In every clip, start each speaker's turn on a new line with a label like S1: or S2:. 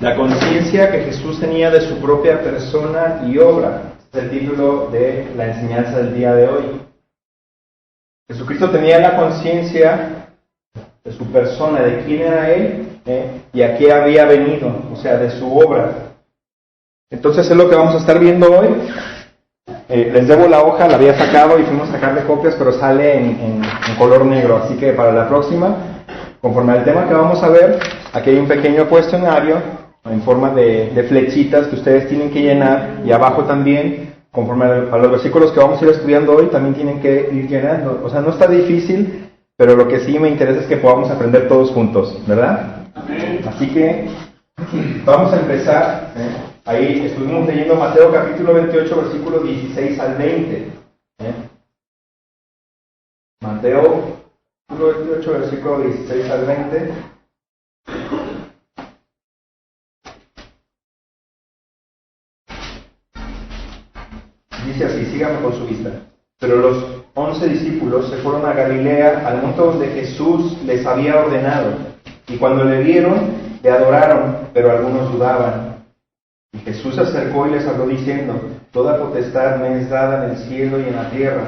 S1: La conciencia que Jesús tenía de su propia persona y obra. Este es el título de la enseñanza del día de hoy. Jesucristo tenía la conciencia de su persona, de quién era Él y a qué había venido, o sea, de su obra. Entonces es lo que vamos a estar viendo hoy. Les debo la hoja, la había sacado y fuimos a sacarle copias, pero sale en color negro, así que para la próxima, conforme al tema que vamos a ver, aquí hay un pequeño cuestionario en forma de flechitas que ustedes tienen que llenar, y abajo también, conforme a los versículos que vamos a ir estudiando hoy, también tienen que ir llenando. O sea, no está difícil, pero lo que sí me interesa es que podamos aprender todos juntos, ¿verdad? Así que vamos a empezar. Ahí estuvimos leyendo Mateo capítulo 28, versículos 16 al 20. Mateo capítulo 28, versículo 16 al 20. Dice así, síganme con su vista. Pero los 11 discípulos se fueron a Galilea, al monte donde Jesús les había ordenado. Y cuando le vieron, le adoraron, pero algunos dudaban. Y Jesús se acercó y les habló diciendo: Toda potestad me es dada en el cielo y en la tierra.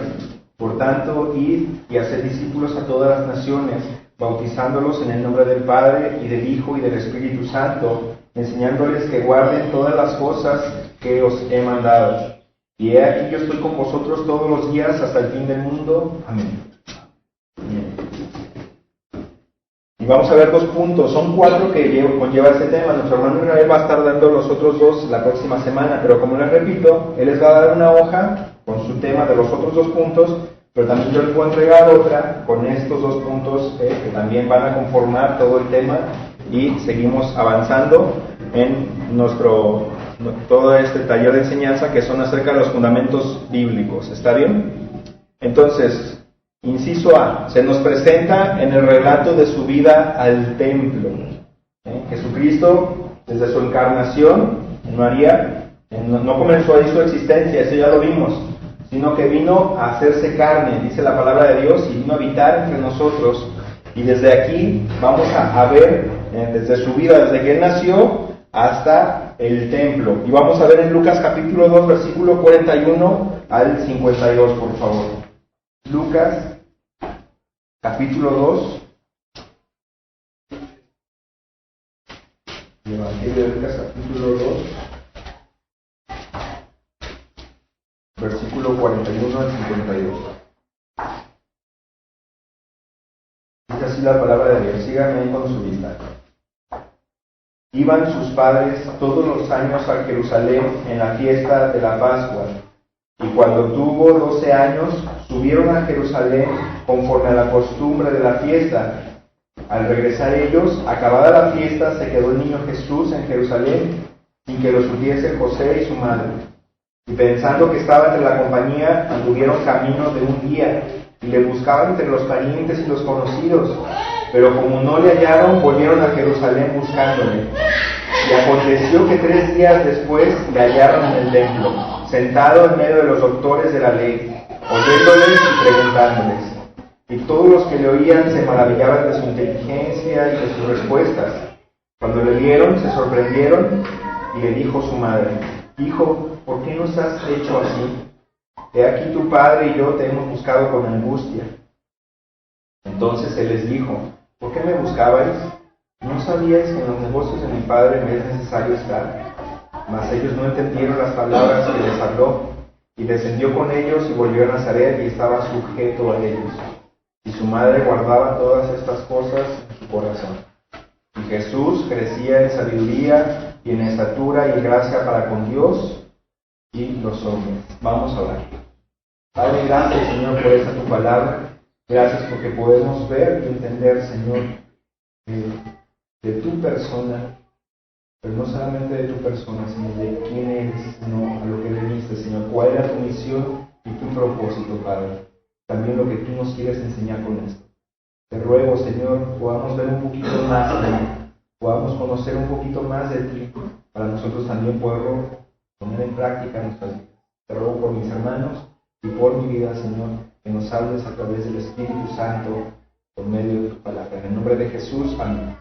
S1: Por tanto, id y haced discípulos a todas las naciones, bautizándolos en el nombre del Padre, y del Hijo, y del Espíritu Santo, enseñándoles que guarden todas las cosas que os he mandado. Y he aquí, yo estoy con vosotros todos los días hasta el fin del mundo. Amén. Y vamos a ver 2 puntos. Son 4 que conlleva este tema. Nuestro hermano Israel va a estar dando los otros 2 la próxima semana. Pero como les repito, él les va a dar una hoja con su tema de los otros 2 puntos. Pero también yo les voy a entregar otra con estos 2 puntos que también van a conformar todo el tema. Y seguimos avanzando en todo este taller de enseñanza que son acerca de los fundamentos bíblicos. ¿Está bien? Entonces, inciso A, se nos presenta en el relato de su vida al templo. Jesucristo, desde su encarnación en María, no comenzó ahí su existencia, eso ya lo vimos, sino que vino a hacerse carne, dice la palabra de Dios, y vino a habitar entre nosotros. Y desde aquí vamos a ver, desde su vida, desde que Él nació hasta el templo. Y vamos a ver en Lucas capítulo 2, versículo 41 al 52, por favor. Lucas capítulo 2. El Evangelio de Lucas capítulo 2, versículo 41 al 52. Dice así la palabra de Dios. Síganme ahí con su vista. Iban sus padres todos los años a Jerusalén en la fiesta de la Pascua, y cuando tuvo 12 años, subieron a Jerusalén conforme a la costumbre de la fiesta. Al regresar ellos, acabada la fiesta, se quedó el niño Jesús en Jerusalén, sin que lo supiese José y su madre. Y pensando que estaba entre la compañía, anduvieron camino de un día, y le buscaban entre los parientes y los conocidos. Pero como no le hallaron, volvieron a Jerusalén buscándole. Y aconteció que 3 días después le hallaron en el templo, sentado en medio de los doctores de la ley, oyéndoles y preguntándoles. Y todos los que le oían se maravillaban de su inteligencia y de sus respuestas. Cuando le vieron, se sorprendieron, y le dijo su madre: Hijo, ¿por qué nos has hecho así? He aquí tu padre y yo te hemos buscado con angustia. Entonces él les dijo: ¿por qué me buscabais? ¿No sabíais que en los negocios de mi padre me es necesario estar? Mas ellos no entendieron las palabras que les habló, y descendió con ellos y volvió a Nazaret y estaba sujeto a ellos. Y su madre guardaba todas estas cosas en su corazón. Y Jesús crecía en sabiduría y en estatura y en gracia para con Dios y los hombres. Vamos a orar. Padre, gracias, Señor, por esta tu palabra. Gracias porque podemos ver y entender, Señor, de tu persona, pero no solamente de tu persona, sino de quién eres, sino a lo que veniste, Señor. ¿Cuál era tu misión y tu propósito, Padre? También lo que tú nos quieres enseñar con esto. Te ruego, Señor, podamos ver un poquito más, Señor, podamos conocer un poquito más de ti, para nosotros también poderlo poner en práctica en nuestras vidas. Te ruego por mis hermanos y por mi vida, Señor, que nos hables a través del Espíritu Santo por medio de tu palabra. En el nombre de Jesús, amén.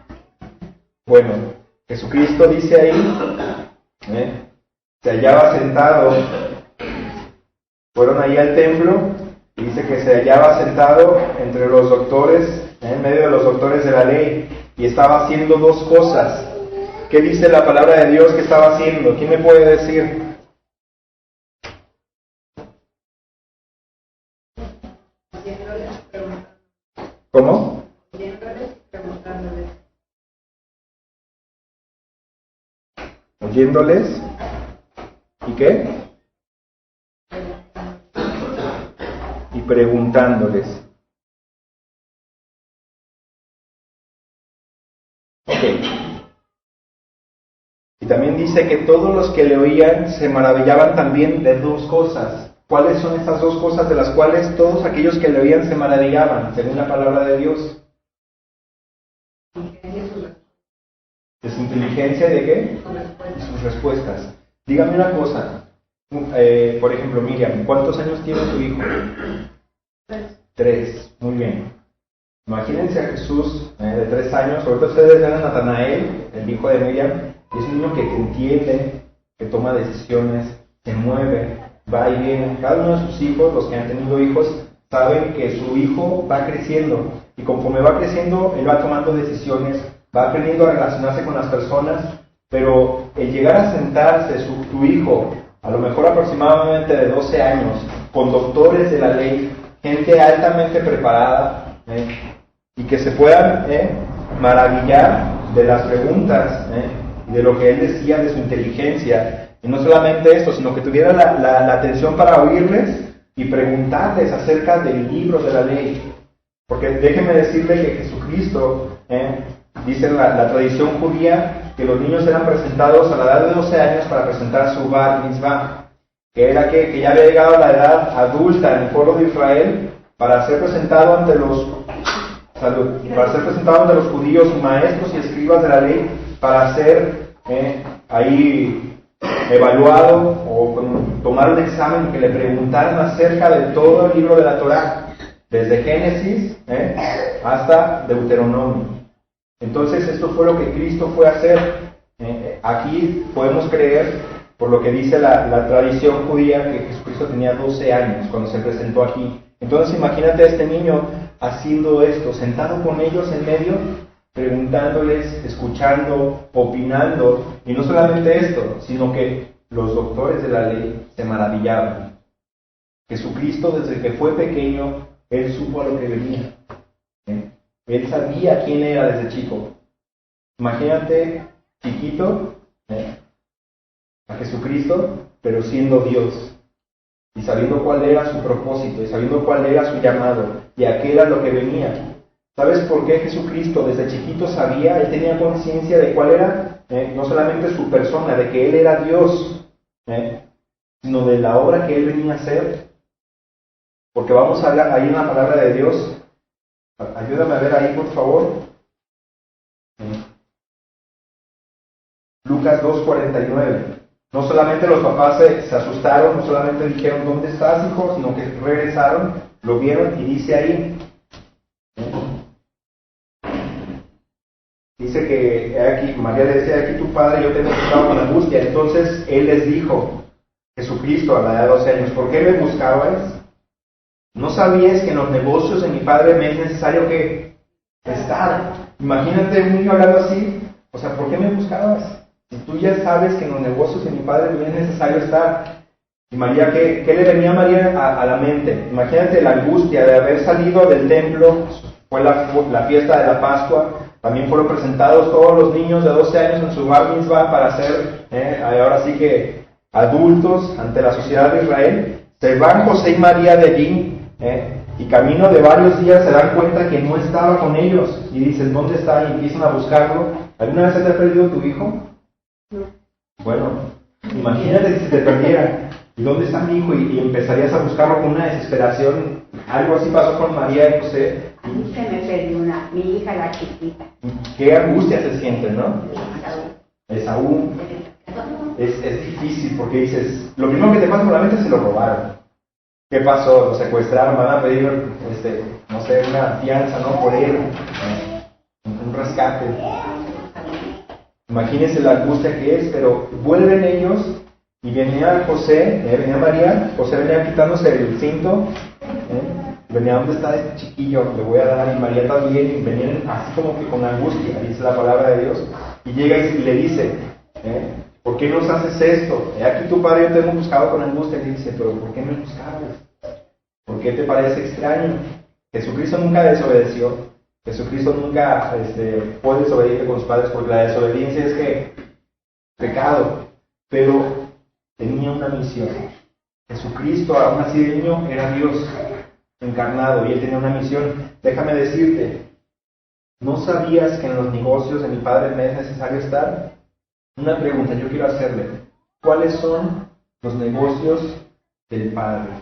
S1: Bueno, Jesucristo dice ahí, se hallaba sentado, fueron ahí al templo, y dice que se hallaba sentado entre los doctores, en medio de los doctores de la ley, y estaba haciendo dos cosas. ¿Qué dice la palabra de Dios que estaba haciendo? ¿Quién me puede decir? ¿Cómo? Oyéndoles. ¿Y qué? Y preguntándoles. Ok. Y también dice que todos los que le oían se maravillaban también de dos cosas. ¿Cuáles son estas dos cosas de las cuales todos aquellos que le oían se maravillaban, según la palabra de Dios? ¿De su inteligencia y de qué? Y sus respuestas. Dígame una cosa. Por ejemplo, Miriam, ¿cuántos años tiene tu hijo? 3. Muy bien. Imagínense a Jesús de 3 años. Ahorita ustedes ven a Natanael, el hijo de Miriam, y es un niño que entiende, que toma decisiones, se mueve, va y viene. Cada uno de sus hijos, los que han tenido hijos, saben que su hijo va creciendo. Y conforme va creciendo, él va tomando decisiones, va aprendiendo a relacionarse con las personas. Pero el llegar a sentarse, tu hijo, a lo mejor aproximadamente de 12 años, con doctores de la ley, gente altamente preparada, y que se puedan maravillar de las preguntas y de lo que él decía, de su inteligencia. Y no solamente esto, sino que tuviera la atención para oírles y preguntarles acerca del libro de la ley. Porque déjenme decirle que Jesucristo, dice en la tradición judía, que los niños eran presentados a la edad de 12 años para presentar su bar mitzvah, que era que ya había llegado a la edad adulta en el pueblo de Israel para ser presentado ante los judíos, maestros y escribas de la ley, para ser ahí evaluado o tomar un examen y que le preguntaran acerca de todo el libro de la Torá, desde Génesis hasta Deuteronomio. Entonces esto fue lo que Cristo fue a hacer. Aquí podemos creer, por lo que dice la tradición judía, que Jesucristo tenía 12 años cuando se presentó aquí. Entonces imagínate a este niño haciendo esto, sentado con ellos en medio, preguntándoles, escuchando, opinando, y no solamente esto, sino que los doctores de la ley se maravillaban. Jesucristo, desde que fue pequeño, él supo a lo que venía. Él sabía quién era desde chico. Imagínate, chiquito, a Jesucristo, pero siendo Dios, y sabiendo cuál era su propósito, y sabiendo cuál era su llamado, y a qué era lo que venía. ¿Sabes por qué Jesucristo desde chiquito sabía? Él tenía conciencia de cuál era, no solamente su persona, de que Él era Dios, sino de la obra que Él venía a hacer. Porque vamos a hablar ahí en la palabra de Dios. Ayúdame a ver ahí, por favor. Lucas 2:49. No solamente los papás se asustaron, no solamente dijeron, ¿dónde estás, hijo?, sino que regresaron, lo vieron y dice ahí. Dice que aquí, María le decía, aquí tu padre, yo te he buscado con angustia. Entonces él les dijo, Jesucristo a la edad de 12 años, ¿por qué me buscabais? ¿No sabíais que en los negocios de mi padre me es necesario que estar? Imagínate un niño hablando así, o sea, ¿por qué me buscabas? Si tú ya sabes que en los negocios de mi padre me es necesario estar. Y María, ¿qué le venía a María a la mente? Imagínate la angustia de haber salido del templo, fue la fiesta de la Pascua, también fueron presentados todos los niños de 12 años en su bar mitzvah para ser, ahora sí que, adultos ante la sociedad de Israel. Se van José y María de allí, y camino de varios días se dan cuenta que no estaba con ellos, y dicen, ¿dónde está? Y empiezan a buscarlo. ¿Alguna vez se te ha perdido tu hijo? No. Bueno, imagínate si se te perdiera. ¿Y dónde está mi hijo? Y empezarías a buscarlo con una desesperación. Algo así pasó con María y José.
S2: Se me perdió mi hija, la chiquita.
S1: Qué angustia se siente, ¿no? Esaú. Es difícil porque dices, lo primero que te pasa por la mente, se lo robaron. ¿Qué pasó? Lo secuestraron, van a pedir, no sé, una fianza, ¿no? Por él, un rescate. Imagínense la angustia que es, pero vuelven ellos y venía José, venía María, José venía quitándose el cinto, venía, ¿dónde está este chiquillo? Le voy a dar, y María también, y venían así como que con angustia, dice la palabra de Dios, y llega y le dice, ¿por qué nos haces esto? Aquí tu padre y yo te hemos buscado con angustia, y dice, pero ¿por qué me buscabas? ¿Por qué te parece extraño? Jesucristo nunca desobedeció. Jesucristo nunca fue desobediente con sus padres, porque la desobediencia es que pecado, pero tenía una misión. Jesucristo, aún así de niño, era Dios encarnado y él tenía una misión. Déjame decirte, ¿no sabías que en los negocios de mi Padre me es necesario estar? Una pregunta yo quiero hacerle. ¿Cuáles son los negocios del Padre?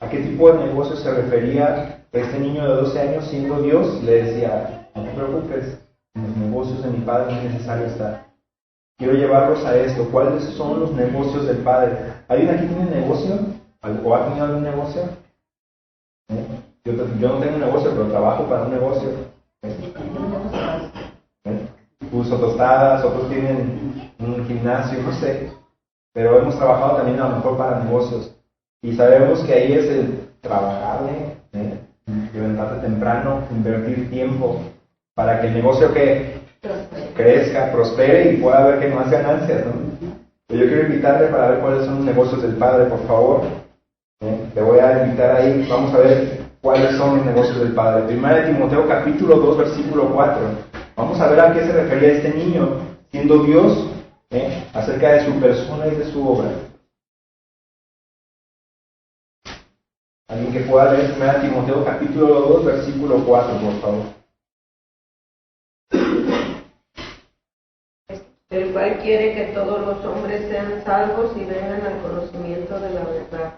S1: ¿A qué tipo de negocios se refería este niño de 12 años siendo Dios? Le decía, no te preocupes, en los negocios de mi Padre no es necesario estar. Quiero llevarlos a esto. ¿Cuáles son los negocios del Padre? ¿Alguien aquí tiene negocio? ¿O ha tenido algún negocio? Yo no tengo un negocio, pero trabajo para un negocio. Uso tostadas, otros tienen un gimnasio, no sé. Pero hemos trabajado también a lo mejor para negocios. Y sabemos que ahí es el trabajarle, levantarte temprano, invertir tiempo para que el negocio que crezca, prospere y pueda ver que no hace ganancias, ¿no? Pero yo quiero invitarle para ver cuáles son los negocios del Padre, por favor. Te voy a invitar ahí, vamos a ver cuáles son los negocios del Padre. Primera de Timoteo capítulo 2, versículo 4. Vamos a ver a qué se refería este niño, siendo Dios, acerca de su persona y de su obra. Alguien que pueda leer primera de Timoteo capítulo 2, versículo 4, por favor.
S3: El cual quiere que todos los hombres sean salvos y vengan al conocimiento de la verdad.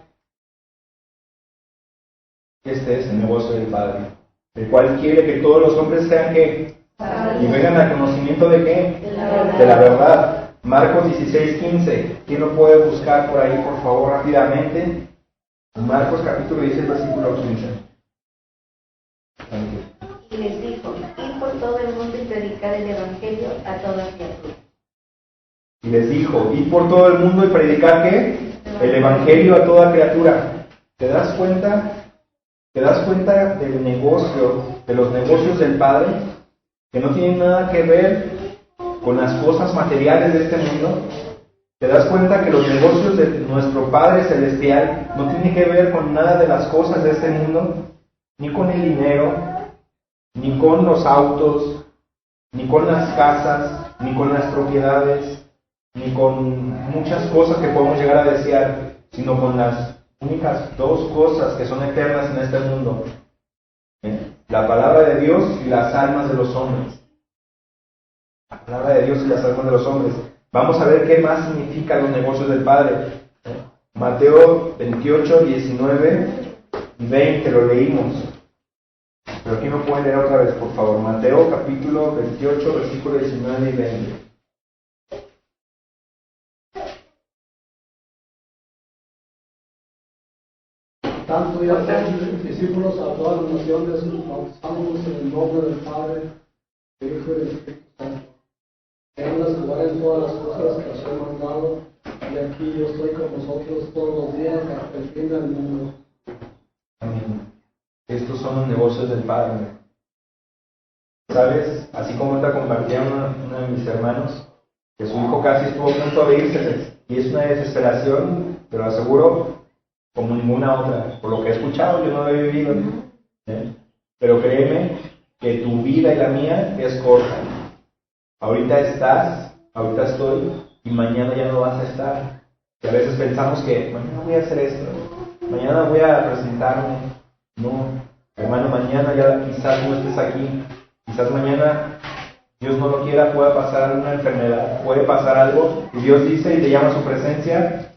S1: Este es el negocio del Padre, el cual quiere que todos los hombres sean ¿qué? Y vengan al conocimiento de ¿qué? De la verdad. Marcos 16:15. ¿Quién lo puede buscar por ahí, por favor, rápidamente? Marcos capítulo 16, versículo 15.
S2: Y les dijo, ir por todo el mundo y predicar el Evangelio a toda criatura.
S1: Y les dijo, ir por todo el mundo y predicar ¿qué? El Evangelio a toda criatura. ¿Te das cuenta? ¿Te das cuenta del negocio, de los negocios del Padre? Que no tienen nada que ver con las cosas materiales de este mundo. ¿Te das cuenta que los negocios de nuestro Padre Celestial no tienen que ver con nada de las cosas de este mundo? Ni con el dinero, ni con los autos, ni con las casas, ni con las propiedades, ni con muchas cosas que podemos llegar a desear, sino con las únicas dos cosas que son eternas en este mundo. La palabra de Dios y las almas de los hombres. La palabra de Dios y las almas de los hombres. Vamos a ver qué más significan los negocios del Padre. Mateo 28, 19 y 20 lo leímos. Pero aquí no pueden leer otra vez, por favor. Mateo capítulo 28, versículo 19 y 20.
S4: Tanto ya son discípulos a toda la nación de sus bautizándolos en el nombre del Padre, del Hijo y del Espíritu Santo. Déjenlas jugar en todas las cosas que os he mandado, y aquí yo estoy con vosotros todos los días hasta el fin del mundo.
S1: Amén. Estos son los negocios del Padre. ¿Sabes? Así como te compartía uno de mis hermanos, que su hijo casi estuvo a punto de irse, y es una desesperación, pero aseguro, como ninguna otra. Por lo que he escuchado, yo no lo he vivido. Pero créeme que tu vida y la mía es corta. Ahorita estás, ahorita estoy, y mañana ya no vas a estar. Y a veces pensamos que mañana voy a hacer esto, mañana voy a presentarme. No, hermano, mañana ya quizás no estés aquí. Quizás mañana, Dios no lo quiera, pueda pasar alguna enfermedad, puede pasar algo, y Dios dice y te llama a su presencia,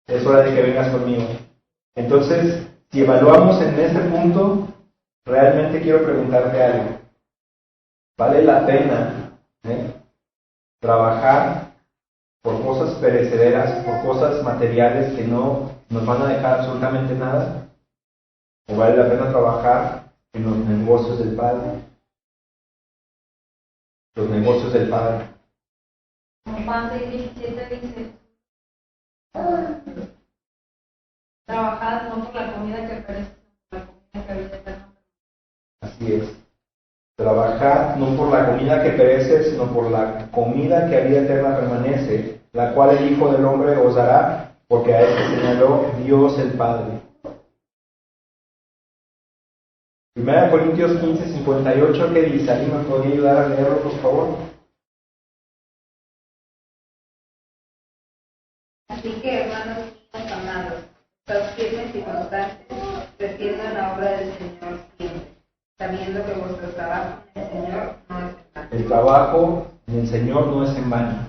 S1: es hora de que vengas conmigo. Entonces, si evaluamos en este punto, realmente quiero preguntarte algo. ¿Vale la pena trabajar por cosas perecederas, por cosas materiales que no nos van a dejar absolutamente nada? ¿O vale la pena trabajar en los negocios del Padre? Los negocios del Padre.
S5: Como Juan 6:17 dice, trabajad no por la comida que perece, sino por la comida que habita eternamente.
S1: Así es. Trabajad no por la comida que perece, sino por la comida que a vida eterna permanece, la cual el Hijo del Hombre os dará, porque a él señaló Dios el Padre. 1 Corintios 15:58, ¿qué dice? ¿Alguien me podría ayudar a leerlo, por favor?
S2: Así que, hermanos míos amados, estad firmes y constantes, creciendo en la obra del Señor siempre, sabiendo que vuestro trabajo en el Señor no es en vano.
S1: El trabajo en el Señor no es en vano.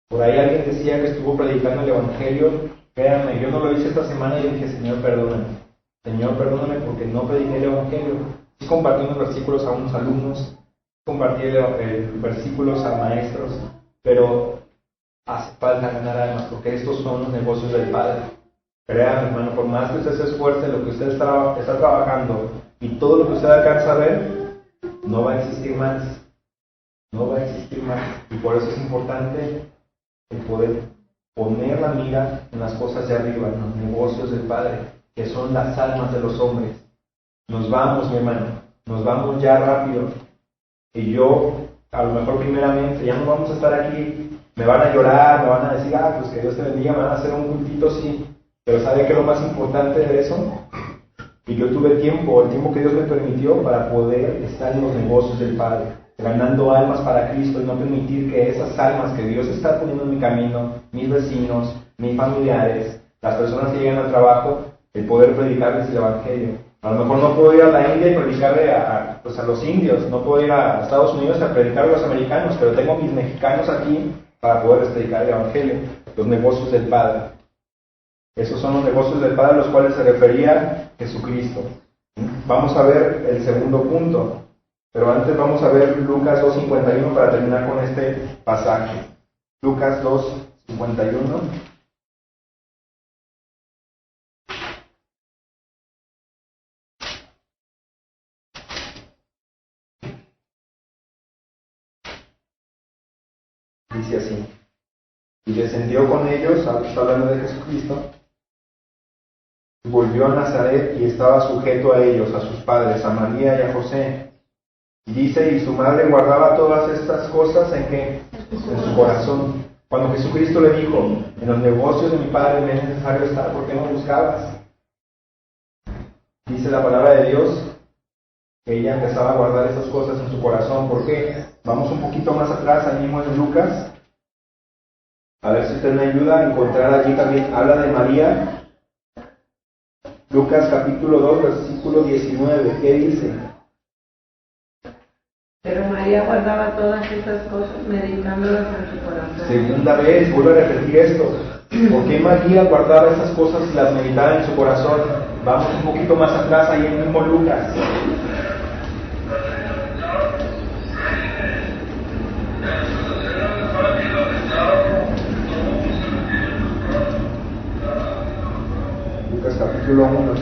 S1: Por ahí alguien decía que estuvo predicando el Evangelio. Créanme, yo no lo hice esta semana y dije, Señor, perdóname. Señor, perdóname porque no prediqué el Evangelio. Sí compartí unos versículos a unos alumnos, compartí versículos a maestros, pero hace falta ganar almas porque estos son los negocios del Padre. Créanme, hermano, por más que usted se esfuerce en lo que usted está trabajando y todo lo que usted alcanza a ver, no va a existir más. No va a existir más. Y por eso es importante el poder poner la mira en las cosas de arriba, en los negocios del Padre, que son las almas de los hombres. Nos vamos, mi hermano, nos vamos ya rápido. Y yo, a lo mejor primeramente, ya no vamos a estar aquí, me van a llorar, me van a decir, pues que Dios te bendiga, me van a hacer un cultito, sí. Pero ¿sabe qué es lo más importante de eso? Y yo tuve el tiempo que Dios me permitió para poder estar en los negocios del Padre, ganando almas para Cristo y no permitir que esas almas que Dios está poniendo en mi camino, mis vecinos, mis familiares, las personas que llegan al trabajo, el poder predicarles el Evangelio. A lo mejor no puedo ir a la India y predicarle a los indios, no puedo ir a Estados Unidos a predicarle a los americanos, pero tengo mis mexicanos aquí para poderles predicar el Evangelio, los negocios del Padre. Esos son los negocios del Padre a los cuales se refería Jesucristo. Vamos a ver el segundo punto, pero antes vamos a ver Lucas 2:51 para terminar con este pasaje. Lucas 2:51. Dice así: y descendió con ellos, está hablando de Jesucristo, y volvió a Nazaret y estaba sujeto a ellos, a sus padres, a María y a José. Y dice, y su madre guardaba todas estas cosas en que en su corazón. Cuando Jesucristo le dijo, en los negocios de mi Padre me es necesario estar, ¿por qué no buscabas? Dice la palabra de Dios que ella empezaba a guardar esas cosas en su corazón. ¿Por qué? Vamos un poquito más atrás, ahí mismo en Lucas. A ver si usted me ayuda a encontrar allí también, habla de María. Lucas capítulo 2, versículo 19, ¿qué dice?
S3: Pero María guardaba todas estas cosas, meditándolas en su corazón.
S1: Segunda vez, vuelvo a repetir esto. ¿Por qué María guardaba estas cosas y las meditaba en su corazón? Vamos un poquito más atrás, ahí en mismo Lucas. Lucas capítulo 1,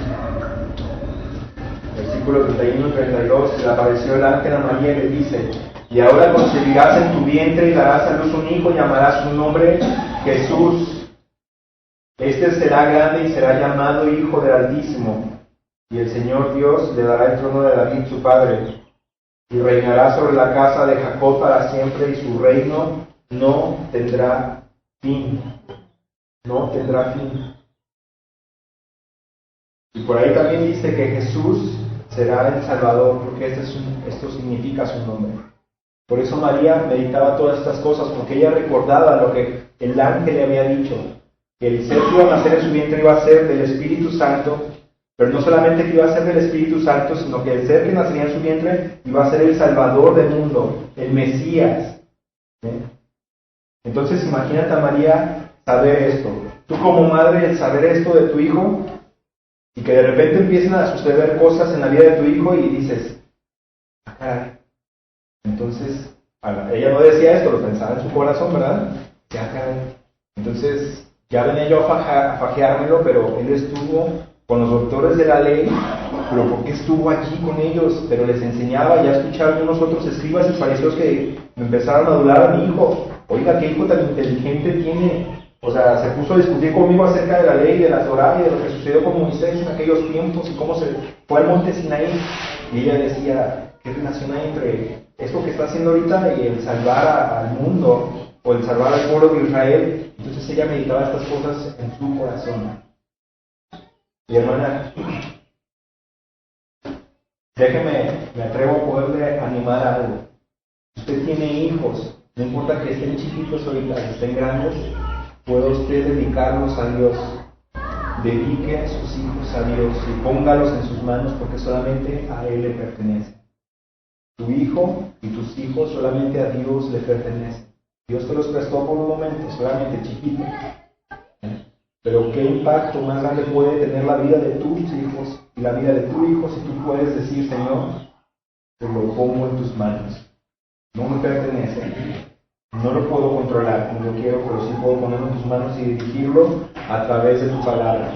S1: versículos 31 y 32, le apareció el ángel a María y le dice, y ahora concebirás en tu vientre y darás a luz un hijo y llamarás su nombre Jesús. Este será grande y será llamado Hijo del Altísimo, y el Señor Dios le dará el trono de David su padre, y reinará sobre la casa de Jacob para siempre, y su reino no tendrá fin. No tendrá fin. Y por ahí también dice que Jesús será el Salvador, porque esto significa su nombre. Por eso María meditaba todas estas cosas, porque ella recordaba lo que el ángel le había dicho, que el ser que iba a nacer en su vientre iba a ser del Espíritu Santo, pero no solamente que iba a ser del Espíritu Santo, sino que el ser que nacería en su vientre iba a ser el Salvador del mundo, el Mesías. Entonces imagínate a María saber esto. Tú como madre, el saber esto de tu hijo, y que de repente empiezan a suceder cosas en la vida de tu hijo y dices, caray. Entonces, ella no decía esto, lo pensaba en su corazón, ¿verdad? Caray. Entonces, ya venía yo a fajeármelo, pero él estuvo con los doctores de la ley, pero ¿por qué estuvo allí con ellos? Pero les enseñaba, ya escucharon unos otros escribas y fariseos que me empezaron a adular a mi hijo. Oiga, qué hijo tan inteligente tiene. O sea, se puso a discutir conmigo acerca de la ley, de la Torá y de lo que sucedió con Moisés en aquellos tiempos y cómo se fue al monte Sinaí. Y ella decía, ¿qué relación hay entre esto que está haciendo ahorita y el salvar al mundo o el salvar al pueblo de Israel? Entonces ella meditaba estas cosas en su corazón. Y hermana, déjeme, me atrevo a poderle animar a algo. Usted tiene hijos, no importa que estén chiquitos ahorita, que estén grandes, puede usted dedicarlos a Dios. Dedique a sus hijos a Dios y póngalos en sus manos porque solamente a Él le pertenece. Tu hijo y tus hijos solamente a Dios le pertenecen. Dios te los prestó por un momento, solamente chiquito. Pero qué impacto más grande puede tener la vida de tus hijos y la vida de tu hijo si tú puedes decir, Señor, te lo pongo en tus manos. No me pertenece. No lo puedo controlar como yo quiero, pero sí puedo ponerlo en tus manos y dirigirlo a través de tu palabra.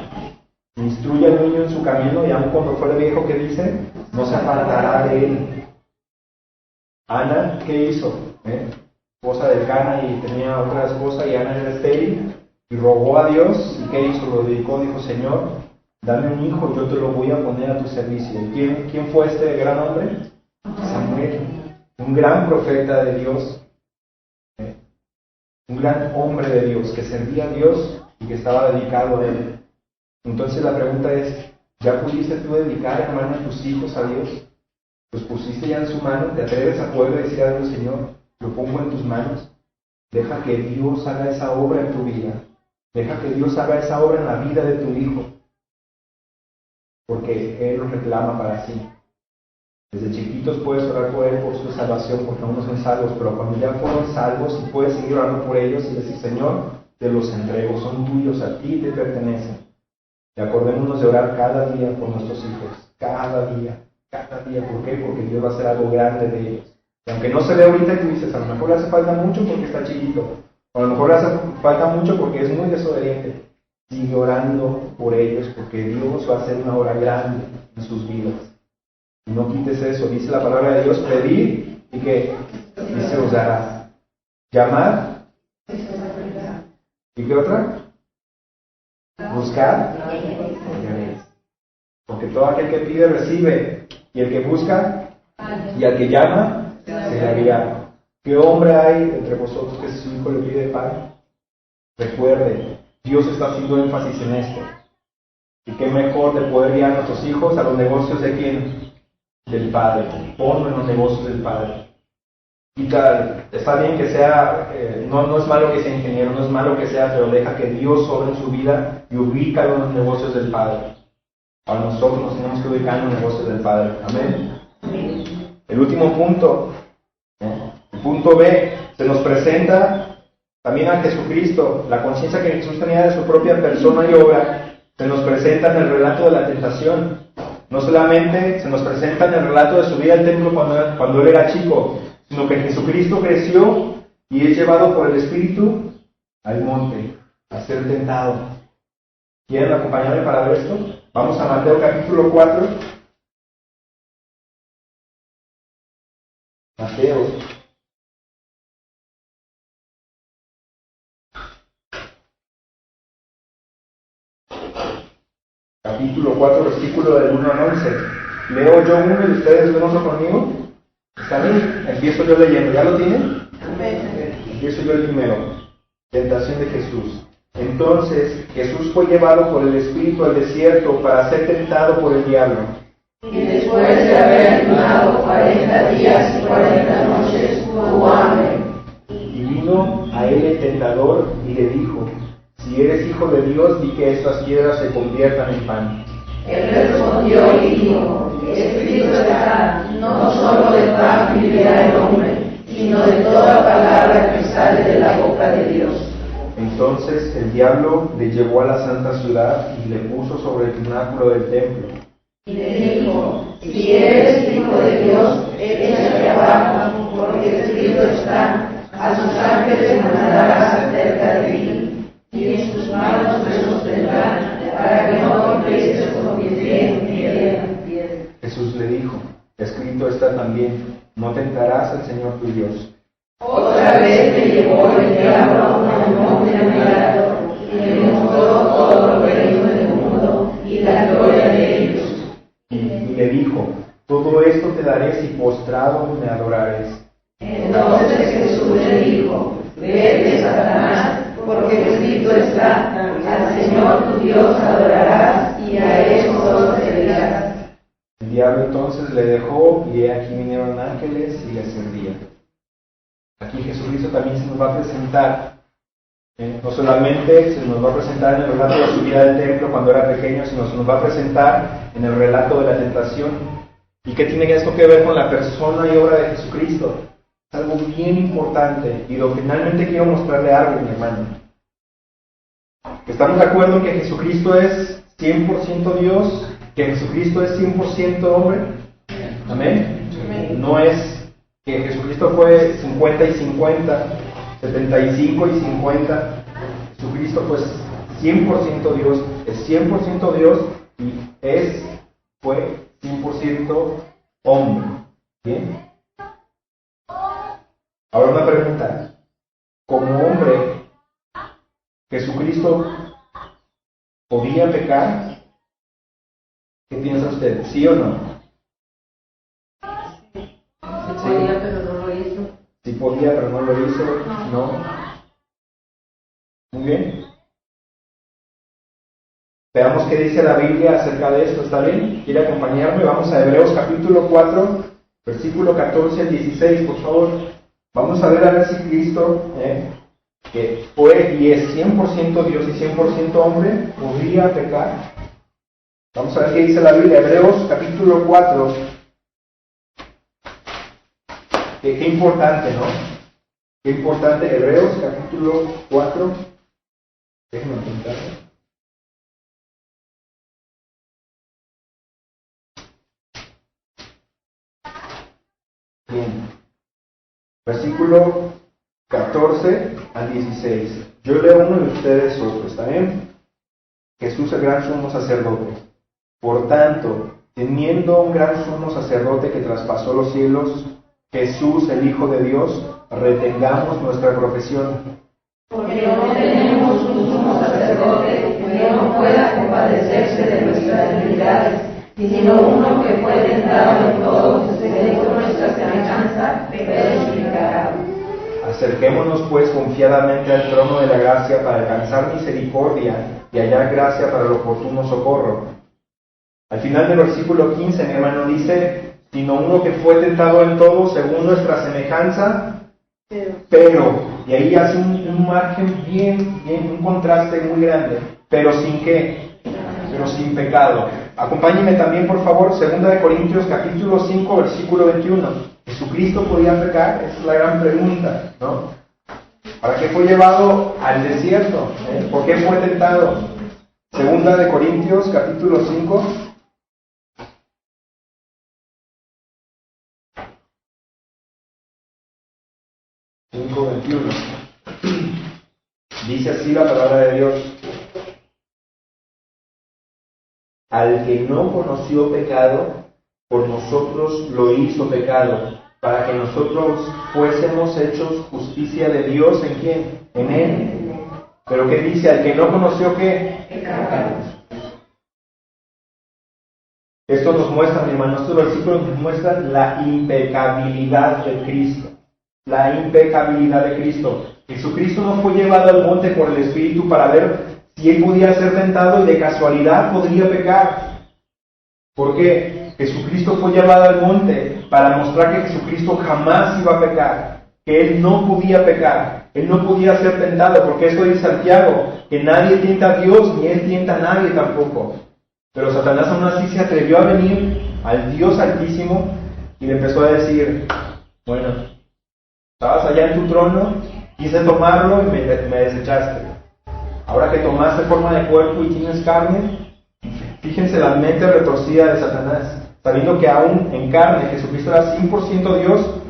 S1: Instruye al niño en su camino y aun cuando fuera viejo, ¿qué dice? No se apartará de él. Ana, ¿qué hizo? Esposa de Cana y tenía otra esposa y Ana era estéril y rogó a Dios. ¿Y qué hizo? Lo dedicó, dijo, Señor, dame un hijo, yo te lo voy a poner a tu servicio. ¿Y quién fue este gran hombre? Samuel, un gran profeta de Dios. Un gran hombre de Dios, que servía a Dios y que estaba dedicado a Él. Entonces la pregunta es, ¿ya pudiste tú dedicar, hermano, a tus hijos a Dios? ¿Los pusiste ya en su mano? ¿Te atreves a poder decir a Dios, Señor, lo pongo en tus manos? Deja que Dios haga esa obra en tu vida. Deja que Dios haga esa obra en la vida de tu hijo. Porque Él lo reclama para sí. Desde chiquitos puedes orar por él, por su salvación, porque aún no son salvos, pero cuando ya fueron salvos, puedes seguir orando por ellos y decir, Señor, te los entrego, son tuyos, a ti te pertenecen. Y acordémonos de orar cada día por nuestros hijos, cada día. ¿Por qué? Porque Dios va a hacer algo grande de ellos. Y aunque no se ve ahorita y tú dices, a lo mejor le hace falta mucho porque está chiquito, o a lo mejor le hace falta mucho porque es muy desobediente, sigue orando por ellos, porque Dios va a hacer una obra grande en sus vidas. Y no quites eso, dice la palabra de Dios, pedir y que se os dará. Llamar. ¿Y qué otra? Buscar. Porque todo aquel que pide recibe, y el que busca y al que llama se le abrirá. ¿Qué hombre hay entre vosotros que si su hijo le pide pan? Recuerde, Dios está haciendo énfasis en esto. Y qué mejor de poder guiar a nuestros hijos a los negocios de quién? Del Padre. Ponlo en los negocios del Padre. Y tal, está bien que sea, no es malo que sea ingeniero, no es malo que sea, pero deja que Dios sobre en su vida y ubícalo en los negocios del Padre. Ahora nosotros nos tenemos que ubicar en los negocios del Padre. Amén. El último punto, el punto B, se nos presenta también a Jesucristo, la conciencia que Jesús tenía de su propia persona y obra, se nos presenta en el relato de la tentación. No solamente se nos presenta en el relato de su vida al templo cuando él era chico, sino que Jesucristo creció y es llevado por el Espíritu al monte a ser tentado. ¿Quieren acompañarme para ver esto? Vamos a Mateo capítulo 4. Mateo. Capítulo 4, versículo del 1 al 11. Leo yo uno y ustedes ven otro conmigo. ¿Está bien? Empiezo yo leyendo. ¿Ya lo tienen? Empiezo yo el primero. Tentación de Jesús. Entonces Jesús fue llevado por el Espíritu al desierto para ser tentado por el diablo.
S3: Y después de haber ayunado 40 días y 40 noches, tuvo hambre.
S1: Y vino a él el tentador y le dijo, si eres hijo de Dios, di que estas piedras se conviertan en pan.
S3: Él respondió y dijo, escrito está, no solo de pan vivirá el hombre, sino de toda palabra que sale de la boca de Dios.
S1: Entonces el diablo le llevó a la santa ciudad y le puso sobre el pináculo del templo.
S3: Y le dijo, si eres hijo de Dios, échate abajo, porque escrito está, a sus ángeles mandarás acerca de ti, y en sus manos te sostendrán, para que no tropieces con mi pie en piedra.
S1: Jesús le dijo, escrito está también, no tentarás al Señor tu Dios.
S3: Otra Otra vez me llevó el diablo a un monte amueblado y me mostró todo el reino del mundo y la gloria de ellos.
S1: Y le dijo: todo esto te daré si postrado me adorares.
S3: Entonces Jesús le dijo: vete, Satanás, porque escrito está: al Señor tu Dios adorarás y a Él solo servirás.
S1: El diablo entonces le dejó, y he aquí vinieron ángeles y le servían. Aquí Jesucristo también se nos va a presentar, no solamente se nos va a presentar en el relato de la subida del templo cuando era pequeño, sino se nos va a presentar en el relato de la tentación. ¿Y qué tiene esto que ver con la persona y obra de Jesucristo? Es algo bien importante, y finalmente quiero mostrarle algo, mi hermano. ¿Estamos de acuerdo en que Jesucristo es 100% Dios? ¿Que Jesucristo es 100% hombre? ¿Amén? No es que Jesucristo fue 50 y 50, 75 y 50. Jesucristo fue 100% Dios, es 100% Dios y fue 100% hombre. ¿Bien? Ahora una pregunta. Como hombre, ¿Jesucristo podía pecar? ¿Qué piensa usted? ¿Sí o no?
S3: Sí podía, pero no lo hizo.
S1: Sí podía, pero no lo hizo. No. Muy bien. Veamos qué dice la Biblia acerca de esto. ¿Está bien? ¿Quiere acompañarme? Vamos a Hebreos capítulo 4, versículo 14 al 16, por favor. Vamos a ver si Cristo, que fue y es 100% Dios y 100% hombre, podría pecar. Vamos a ver qué dice la Biblia. Hebreos capítulo 4. Qué importante, ¿no? Qué importante. Hebreos capítulo 4. Déjenme apuntarlo. Bien. Versículo 14 al 16. Yo leo uno y ustedes otro, ¿está bien? Jesús el gran sumo sacerdote. Por tanto, teniendo un gran sumo sacerdote que traspasó los cielos, Jesús, el Hijo de Dios, retengamos nuestra profesión.
S3: Porque no tenemos un sumo sacerdote que no pueda compadecerse de nuestras debilidades, sino uno que fue tentado en todo, según nuestra semejanza, pero sin pecado.
S1: Acerquémonos pues confiadamente al trono de la gracia para alcanzar misericordia y hallar gracia para el oportuno socorro. Al final del versículo 15, mi hermano dice: sino uno que fue tentado en todo según nuestra semejanza, pero, y ahí hace un margen un contraste muy grande, pero sin qué, pero sin pecado. Acompáñenme también, por favor, 2 de Corintios capítulo 5, versículo 21. ¿Jesucristo podía pecar? Esa es la gran pregunta, ¿no? ¿Para qué fue llevado al desierto? ¿Por qué fue tentado? 2 de Corintios capítulo 5. 5:21. Dice así la palabra de Dios: al que no conoció pecado, por nosotros lo hizo pecado, para que nosotros fuésemos hechos justicia de Dios. ¿En quién? En Él. Pero ¿qué dice? Al que no conoció, ¿qué? Pecado. Esto nos muestra, mi hermano, estos versículos nos muestran la impecabilidad de Cristo. La impecabilidad de Cristo. Jesucristo no fue llevado al monte por el Espíritu para ver si Él podía ser tentado y de casualidad podría pecar. ¿Por qué? Jesucristo fue llevado al monte para mostrar que Jesucristo jamás iba a pecar, que Él no podía pecar, Él no podía ser tentado, porque esto dice Santiago, que nadie tienta a Dios, ni Él tienta a nadie tampoco. Pero Satanás aún así se atrevió a venir al Dios Altísimo y le empezó a decir: bueno, estabas allá en tu trono, quise tomarlo y me desechaste. Ahora que tomaste forma de cuerpo y tienes carne, fíjense la mente retorcida de Satanás, sabiendo que aún en carne Jesucristo era 100% Dios,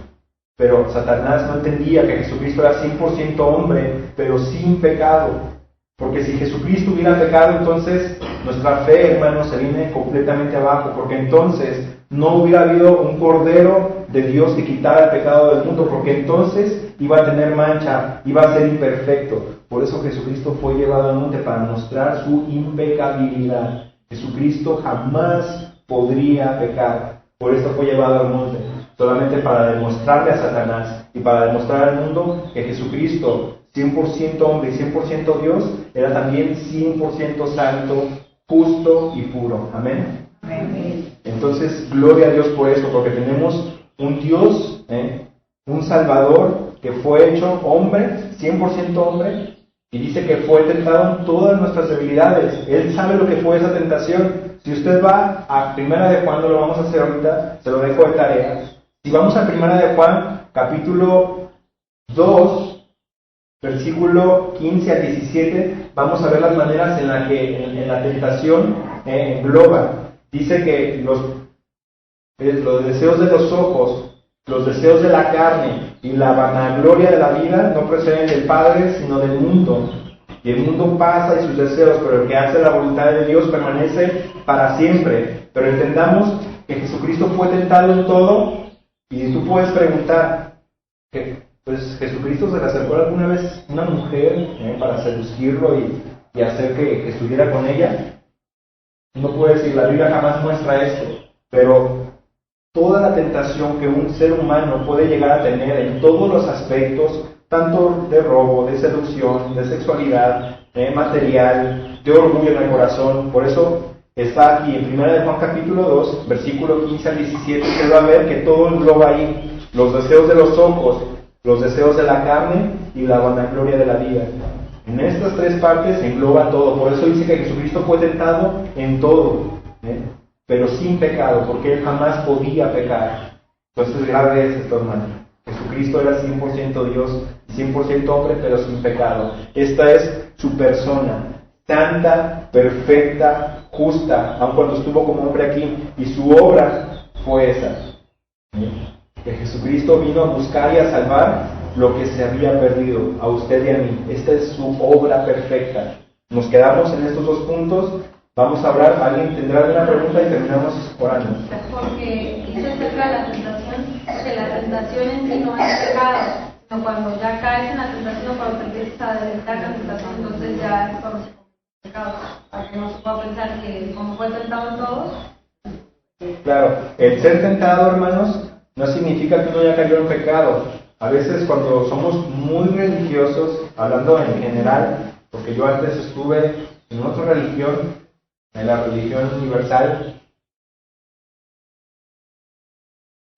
S1: pero Satanás no entendía que Jesucristo era 100% hombre, pero sin pecado. Porque si Jesucristo hubiera pecado, entonces nuestra fe, hermanos, se viene completamente abajo, porque entonces no hubiera habido un Cordero de Dios que quitara el pecado del mundo, porque entonces iba a tener mancha, iba a ser imperfecto. Por eso Jesucristo fue llevado al monte para mostrar su impecabilidad. Jesucristo jamás podría pecar. Por esto fue llevado al monte, solamente para demostrarle a Satanás y para demostrar al mundo que Jesucristo, 100% hombre y 100% Dios, era también 100% santo, justo y puro. Amén. Entonces, gloria a Dios por eso, porque tenemos un Dios, un Salvador que fue hecho hombre, 100% hombre, y dice que fue tentado en todas nuestras debilidades. Él sabe lo que fue esa tentación. Si usted va a Primera de Juan, no lo vamos a hacer ahorita, se lo dejo de tarea. Si vamos a Primera de Juan, capítulo 2, versículo 15 al 17, vamos a ver las maneras en las que en la tentación engloba. Dice que los deseos de los ojos, los deseos de la carne y la vanagloria de la vida no proceden del Padre, sino del mundo. Y el mundo pasa y sus deseos, pero el que hace la voluntad de Dios permanece para siempre. Pero entendamos que Jesucristo fue tentado en todo, y tú puedes preguntar, pues Jesucristo se le acercó alguna vez una mujer para seducirlo y hacer que estuviera con ella. No puede decir, la Biblia jamás muestra esto, pero toda la tentación que un ser humano puede llegar a tener en todos los aspectos, tanto de robo, de seducción, de sexualidad, material, de orgullo en el corazón. Por eso está aquí en 1 de Juan capítulo 2, versículo 15 al 17, usted va a ver que todo engloba ahí los deseos de los ojos, los deseos de la carne y la vanagloria de la vida. En estas tres partes engloba todo. Por eso dice que Jesucristo fue tentado en todo, pero sin pecado, porque Él jamás podía pecar. Entonces grave es esto, hermano. Jesucristo era 100% Dios, 100% hombre, pero sin pecado. Esta es su persona, santa, perfecta, justa, aun cuando estuvo como hombre aquí, y su obra fue esa. Que Jesucristo vino a buscar y a salvar lo que se había perdido, a usted y a mí. Esta es su obra perfecta. Nos quedamos en estos dos puntos. Vamos a hablar, alguien tendrá alguna pregunta y terminamos orando.
S5: Porque dice acerca de la tentación, que la tentación en sí no es pecado, sino cuando ya caes en la tentación, cuando te empiezas a deleitar la tentación, entonces ya es cuando se comete pecado. Para que no se pueda pensar que como fue tentado en todos.
S1: Claro, el ser tentado, hermanos, no significa que uno ya cayó en pecado. A veces cuando somos muy religiosos, hablando en general, porque yo antes estuve en otra religión, en la religión universal,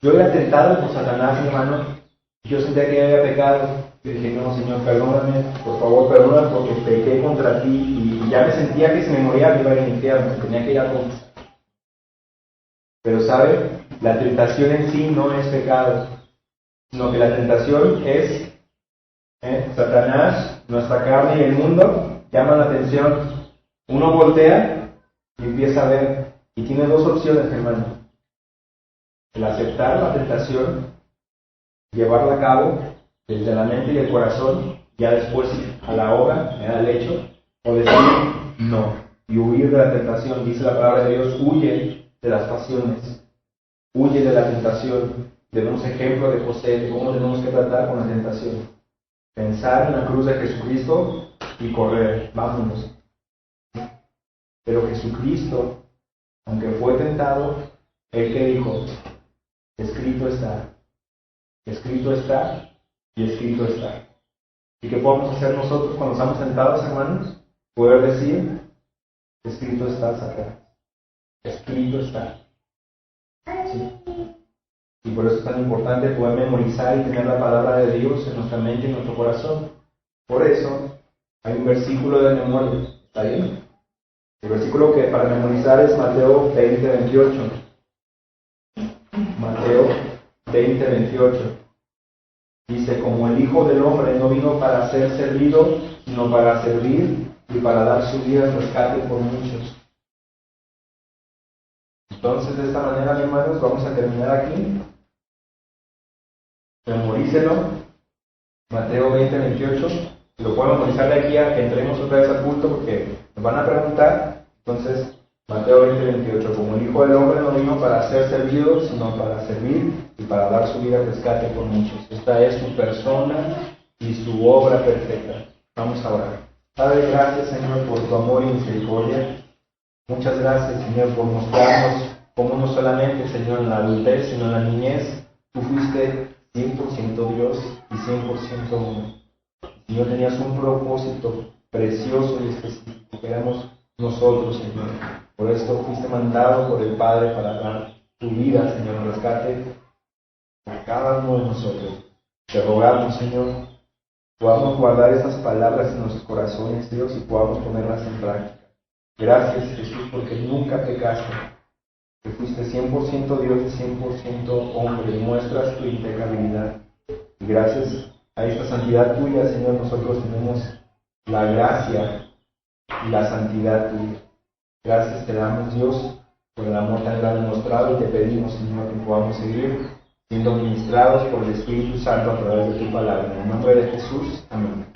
S1: yo era tentado por Satanás, mi hermano, y yo sentía que había pecado. Yo dije, no, Señor, perdóname, por favor, perdóname porque pequé contra ti, y ya me sentía que si me moría me iba a ir al infierno, tenía que ir a confesar. Pero ¿sabe? La tentación en sí no es pecado, sino que la tentación es Satanás, nuestra carne y el mundo llaman la atención. Uno voltea y empieza a ver, y tiene dos opciones, hermano: el aceptar la tentación, llevarla a cabo desde la mente y el corazón, ya después a la obra, al hecho, o decir no y huir de la tentación. Dice la palabra de Dios, huye de las pasiones, huye de la tentación. Tenemos ejemplo de José, de cómo tenemos que tratar con la tentación. Pensar en la cruz de Jesucristo y correr, vámonos. Pero Jesucristo, aunque fue tentado, Él que dijo, escrito está y escrito está. ¿Y qué podemos hacer nosotros cuando estamos tentados, hermanos? Poder decir, escrito está, Satanás. Escrito está. ¿Sí? Y por eso es tan importante poder memorizar y tener la palabra de Dios en nuestra mente y en nuestro corazón. Por eso hay un versículo de memoria. ¿Está bien? El versículo que para memorizar es Mateo 20:28. Mateo 20:28. Dice, como el Hijo del Hombre no vino para ser servido, sino para servir y para dar su vida en rescate por muchos. Entonces, de esta manera, mis hermanos, vamos a terminar aquí. Memorícelo. Mateo 20:28. Lo puedo memorizar de aquí a que entremos otra vez al culto, porque nos van a preguntar. Entonces, Mateo 20:28, como el Hijo del Hombre no vino para ser servido, sino para servir y para dar su vida al rescate por muchos. Esta es su persona y su obra perfecta. Vamos a orar. Padre, gracias, Señor, por tu amor y misericordia. Muchas gracias, Señor, por mostrarnos cómo no solamente, Señor, en la adultez, sino en la niñez, tú fuiste 100% Dios y 100% hombre. Señor, tenías un propósito precioso y específico, que éramos nosotros, Señor. Por esto fuiste mandado por el Padre para dar tu vida, Señor, en rescate a cada uno de nosotros. Te rogamos, Señor, podamos guardar estas palabras en nuestros corazones, Dios, y podamos ponerlas en práctica. Gracias, Jesús, porque nunca pecaste, que fuiste 100% Dios y 100% hombre, y muestras tu impecabilidad. Y gracias a esta santidad tuya, Señor, nosotros tenemos la gracia y la santidad tuya. Gracias te damos, Dios, por el amor tan grande mostrado, y te pedimos, Señor, que podamos seguir siendo ministrados por el Espíritu Santo a través de tu palabra. En el nombre de Jesús, amén.